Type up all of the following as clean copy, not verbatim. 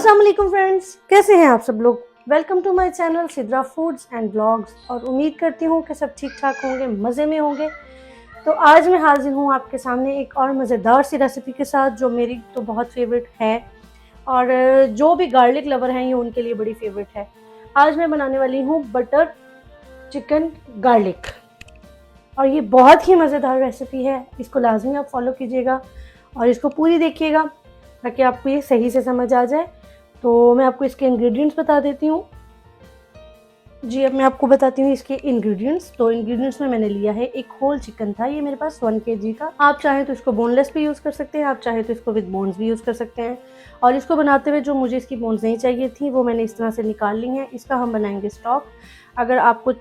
अस्सलाम वालेकुम फ्रेंड्स, कैसे हैं आप सब लोग। Welcome to my channel Sidra foods and blogs. और उम्मीद करती हूँ कि सब ठीक ठाक होंगे, मज़े में होंगे। तो आज मैं हाजिर हूँ आपके सामने एक और मज़ेदार सी रेसिपी के साथ जो मेरी तो बहुत फेवरेट है और जो भी गार्लिक लवर हैं ये उनके लिए बड़ी फेवरेट है। आज मैं बनाने वाली हूँ बटर चिकन गार्लिक और ये बहुत ही मज़ेदार रेसिपी है। इसको लाजमी आप फॉलो कीजिएगा और इसको पूरी देखिएगा ताकि आपको ये सही से समझ आ जाए। तो मैं आपको इसके इंग्रेडिएंट्स बता देती हूँ। जी, अब मैं आपको बताती हूँ इसके इंग्रेडिएंट्स। तो इंग्रेडिएंट्स में मैंने लिया है एक होल चिकन था, ये मेरे पास 1 kg का। आप चाहें तो इसको बोनलेस भी यूज़ कर सकते हैं, आप चाहें तो इसको विद बोन्स भी यूज़ कर सकते हैं। और इसको बनाते हुए जो मुझे इसकी बोन्स नहीं चाहिए थी वो मैंने इस तरह से निकाल ली हैं। इसका हम बनाएंगे स्टॉक। अगर आपको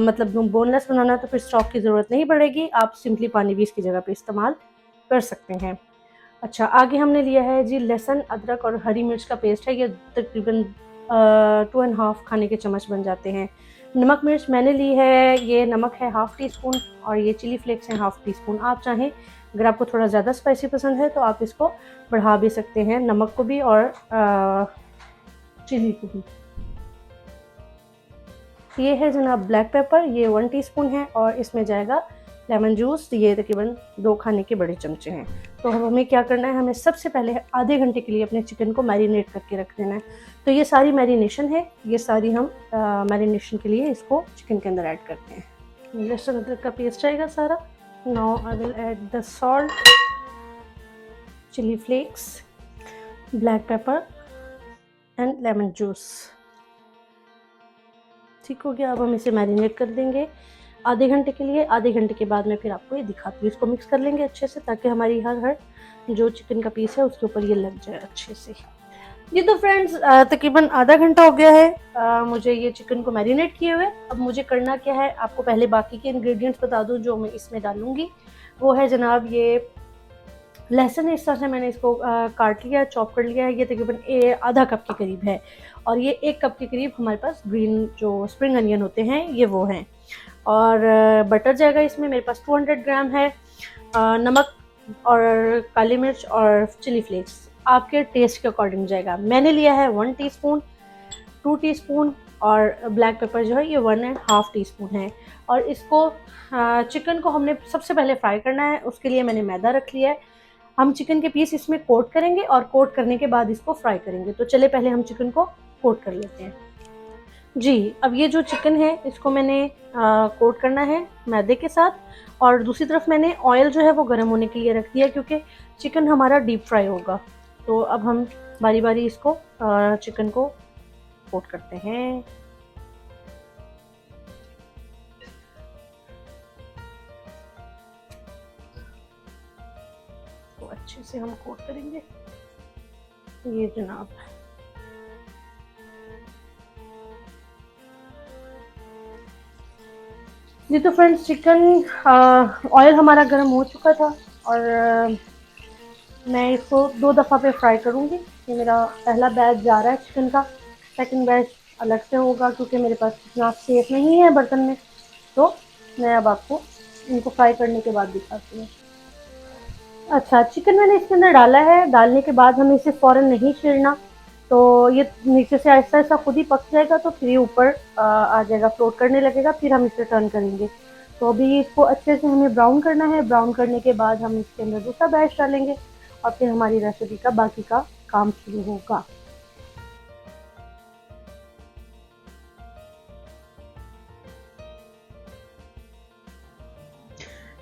मतलब बोनलेस बनाना है तो फिर स्टॉक की ज़रूरत नहीं पड़ेगी, आप सिंपली पानी भी इसकी जगह पर इस्तेमाल कर सकते हैं। अच्छा, आगे हमने लिया है जी लहसुन, अदरक और हरी मिर्च का पेस्ट है। ये तकरीबन 2.5 खाने के चम्मच बन जाते हैं। नमक मिर्च मैंने ली है, ये नमक है 1/2 टीस्पून और ये चिली फ्लेक्स हैं 1/2 टीस्पून। आप चाहें अगर आपको थोड़ा ज़्यादा स्पाइसी पसंद है तो आप इसको बढ़ा भी सकते हैं, नमक को भी और चिली को भी। ये है जनाब ब्लैक पेपर, ये 1 टीस्पून है और इसमें जाएगा लेमन जूस, ये तकरीबन 2 खाने के बड़े चमचे हैं। तो हमें क्या करना है, हमें सबसे पहले आधे घंटे के लिए अपने चिकन को मैरिनेट करके रख देना है। तो ये सारी मैरिनेशन है, ये सारी हम मैरिनेशन के लिए इसको चिकन के अंदर ऐड करते हैं। लहसुन अदरक का पेस्ट आएगा सारा। Now I will add the salt, chilli flakes, black pepper and lemon juice. ठीक हो गया। अब हम इसे मैरिनेट कर देंगे आधे घंटे के लिए। आधे घंटे के बाद मैं फिर आपको ये दिखाती हूँ। इसको मिक्स कर लेंगे अच्छे से ताकि हमारी हर जो चिकन का पीस है उसके ऊपर ये लग जाए अच्छे से। जी तो फ्रेंड्स, तकरीबन आधा घंटा हो गया है मुझे ये चिकन को मैरिनेट किए हुए। अब मुझे करना क्या है, आपको पहले बाकी के इंग्रेडिएंट्स बता दूँ जो मैं इसमें डालूंगी। वो है जनाब ये लहसुन, इस तरह से मैंने इसको काट लिया, चॉप कर लिया है। ये तकरीबन आधा कप के करीब है और ये 1 कप के करीब हमारे पास ग्रीन जो स्प्रिंग अनियन होते हैं ये वो हैं। और बटर जाएगा इसमें, मेरे पास 200 ग्राम है। नमक और काली मिर्च और चिली फ्लेक्स आपके टेस्ट के अकॉर्डिंग जाएगा। मैंने लिया है 1 टीस्पून, 2 टीस्पून और ब्लैक पेपर जो है ये 1.5 टीस्पून है। और इसको चिकन को हमने सबसे पहले फ्राई करना है, उसके लिए मैंने मैदा रख लिया है। हम चिकन के पीस इसमें कोट करेंगे और कोट करने के बाद इसको फ्राई करेंगे। तो चले पहले हम चिकन को कोट कर लेते हैं। जी, अब ये जो चिकन है इसको मैंने कोट करना है मैदे के साथ और दूसरी तरफ मैंने ऑयल जो है वो गर्म होने के लिए रख दिया क्योंकि चिकन हमारा डीप फ्राई होगा। तो अब हम बारी बारी इसको चिकन को कोट करते हैं। तो अच्छे से हम कोट करेंगे ये जनाब। जी तो फ्रेंड्स, चिकन ऑयल हमारा गर्म हो चुका था और मैं इसको 2 दफ़ा पे फ्राई करूँगी। ये मेरा पहला बैच जा रहा है चिकन का, सेकंड बैच अलग से होगा क्योंकि मेरे पास इतना सेफ नहीं है बर्तन में। तो मैं अब आपको इनको फ्राई करने के बाद दिखाती हूँ। अच्छा, चिकन मैंने इसके अंदर डाला है। डालने के बाद हमें इसे फ़ौरन नहीं छीलना, तो ये नीचे से आहिस्ता आहिस्ता खुद ही पक जाएगा। तो फिर ये ऊपर आ जाएगा, फ्लोट करने लगेगा, फिर हम इसे टर्न करेंगे। तो अभी इसको अच्छे से हमें ब्राउन करना है। ब्राउन करने के बाद हम इसके अंदर दूसरा बैच डालेंगे और फिर हमारी रेसिपी का बाकी का काम शुरू होगा।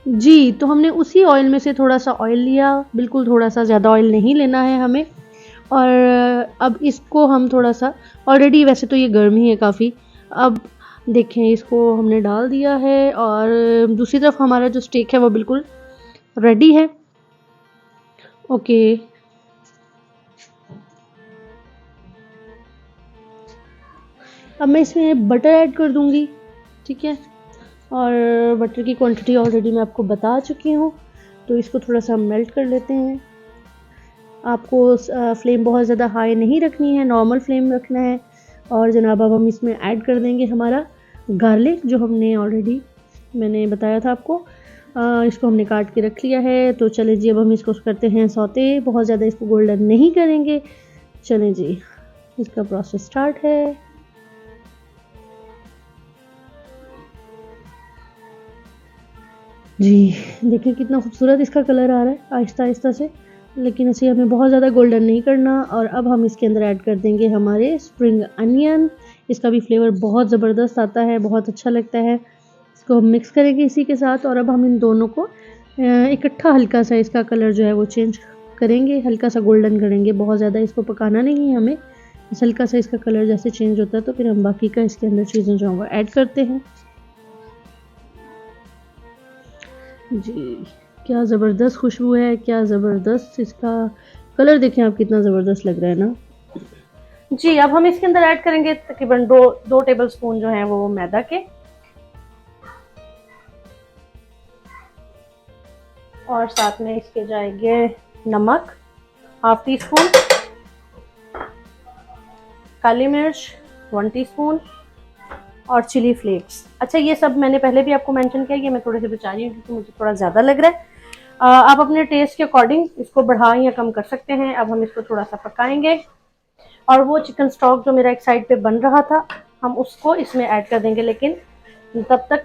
जी, तो हमने उसी ऑयल में से थोड़ा सा ऑयल लिया, बिल्कुल थोड़ा सा, ज़्यादा ऑयल नहीं लेना है हमें। और अब इसको हम थोड़ा सा, ऑलरेडी वैसे तो ये गर्म ही है काफ़ी। अब देखें, इसको हमने डाल दिया है और दूसरी तरफ हमारा जो स्टेक है वो बिल्कुल रेडी है। ओके, अब मैं इसमें बटर ऐड कर दूंगी। ठीक है, और बटर की क्वांटिटी ऑलरेडी मैं आपको बता चुकी हूँ। तो इसको थोड़ा सा मेल्ट कर लेते हैं। आपको फ्लेम बहुत ज़्यादा हाई नहीं रखनी है, नॉर्मल फ्लेम रखना है। और जनाब अब हम इसमें ऐड कर देंगे हमारा गार्लिक जो हमने ऑलरेडी मैंने बताया था आपको। इसको हमने काट के रख लिया है। तो चले जी, अब हम इसको करते हैं सौते। बहुत ज़्यादा इसको गोल्डन नहीं करेंगे, चलें जी, इसका प्रोसेस स्टार्ट है। जी देखिए कितना खूबसूरत इसका कलर आ रहा है आहिस्ता आहिस्ता से, लेकिन इसे हमें बहुत ज़्यादा गोल्डन नहीं करना। और अब हम इसके अंदर ऐड कर देंगे हमारे स्प्रिंग अनियन। इसका भी फ्लेवर बहुत ज़बरदस्त आता है, बहुत अच्छा लगता है। इसको हम मिक्स करेंगे इसी के साथ, और अब हम इन दोनों को इकट्ठा हल्का सा इसका कलर जो है वो चेंज करेंगे, हल्का सा गोल्डन करेंगे। बहुत ज़्यादा इसको पकाना नहीं है हमें, बस हल्का सा इसका कलर जैसे चेंज होता है तो फिर हम बाकी का इसके अंदर चीज़ें जो है वो ऐड करते हैं। जी क्या ज़बरदस्त खुशबू है, क्या ज़बरदस्त इसका कलर देखें आप, कितना ज़बरदस्त लग रहा है ना जी। अब हम इसके अंदर ऐड करेंगे तकरीबन 2 टेबल स्पून जो हैं वो मैदा के, और साथ में इसके जाएंगे नमक हाफ टी स्पून, काली मिर्च 1 टीस्पून और चिली फ्लेक्स। अच्छा ये सब मैंने पहले भी आपको मेंशन किया, ये मैं थोड़े से बचा रही हूँ क्योंकि मुझे थोड़ा ज़्यादा लग रहा है। आप अपने टेस्ट के अकॉर्डिंग इसको बढ़ा या कम कर सकते हैं। अब हम इसको थोड़ा सा पकाएंगे, और वो चिकन स्टॉक जो मेरा एक साइड पे बन रहा था हम उसको इसमें ऐड कर देंगे, लेकिन तब तक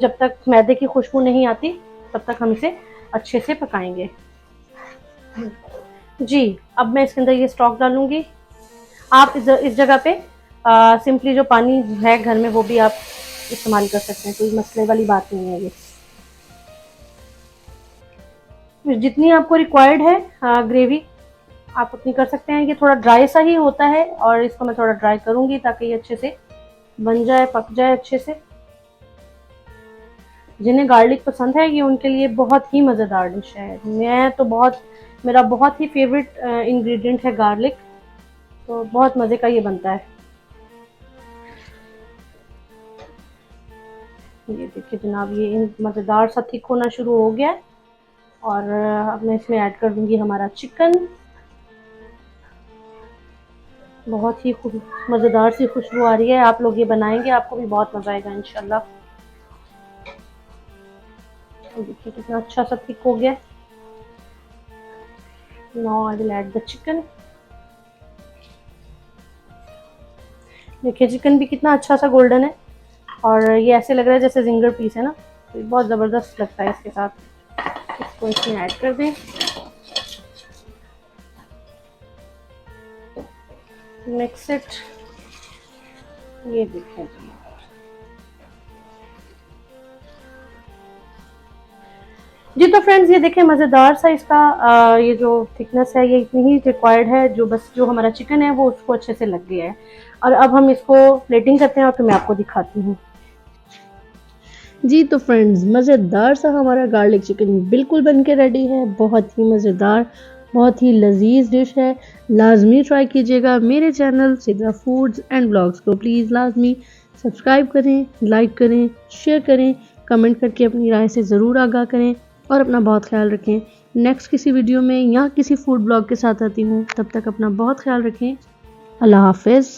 जब तक मैदे की खुशबू नहीं आती तब तक हम इसे अच्छे से पकाएंगे जी। अब मैं इसके अंदर ये स्टॉक डालूंगी। आप इस जगह पे सिंपली जो पानी है घर में वो भी आप इस्तेमाल कर सकते हैं, कोई मसले वाली बात नहीं है। ये जितनी आपको रिक्वायर्ड है ग्रेवी आप उतनी कर सकते हैं। ये थोड़ा ड्राई सा ही होता है और इसको मैं थोड़ा ड्राई करूंगी ताकि ये अच्छे से बन जाए, पक जाए अच्छे से। जिन्हें गार्लिक पसंद है ये उनके लिए बहुत ही मज़ेदार डिश है। मैं तो मेरा बहुत ही फेवरेट इंग्रेडिएंट है गार्लिक, तो बहुत मज़े का ये बनता है। ये देखिए जनाब, ये मज़ेदार सा थिक होना शुरू हो गया है, और अब मैं इसमें ऐड कर दूंगी हमारा चिकन। बहुत ही मज़ेदार सी खुशबू आ रही है। आप लोग ये बनाएंगे आपको भी बहुत मज़ा आएगा इंशाल्लाह। देखिए कितना अच्छा सा थिक हो गया। Now I will add the chicken. देखिए चिकन भी कितना अच्छा सा गोल्डन है, और ये ऐसे लग रहा है जैसे जिंगर पीस है ना, तो बहुत ज़बरदस्त लगता है इसके साथ। इसको इसमें ऐड कर दें, मिक्स इट। ये देखिए जी, तो फ्रेंड्स ये देखें मज़ेदार सा इसका ये जो थिकनेस है ये इतनी ही रिक्वायर्ड है, जो हमारा चिकन है वो उसको अच्छे से लग गया है। और अब हम इसको प्लेटिंग करते हैं और फिर मैं आपको दिखाती हूँ जी। तो फ्रेंड्स मज़ेदार सा हमारा गार्लिक चिकन बिल्कुल बन के रेडी है। बहुत ही मज़ेदार, बहुत ही लजीज डिश है। लाजमी ट्राई कीजिएगा। मेरे channel Sidra foods and blogs को प्लीज़ लाजमी सब्सक्राइब करें, लाइक करें, शेयर करें, कमेंट करके अपनी राय से ज़रूर आगाह करें, और अपना बहुत ख्याल रखें। नेक्स्ट किसी वीडियो में या किसी फूड ब्लॉग के साथ आती हूँ, तब तक अपना बहुत ख्याल रखें। अल्लाह हाफ़िज़।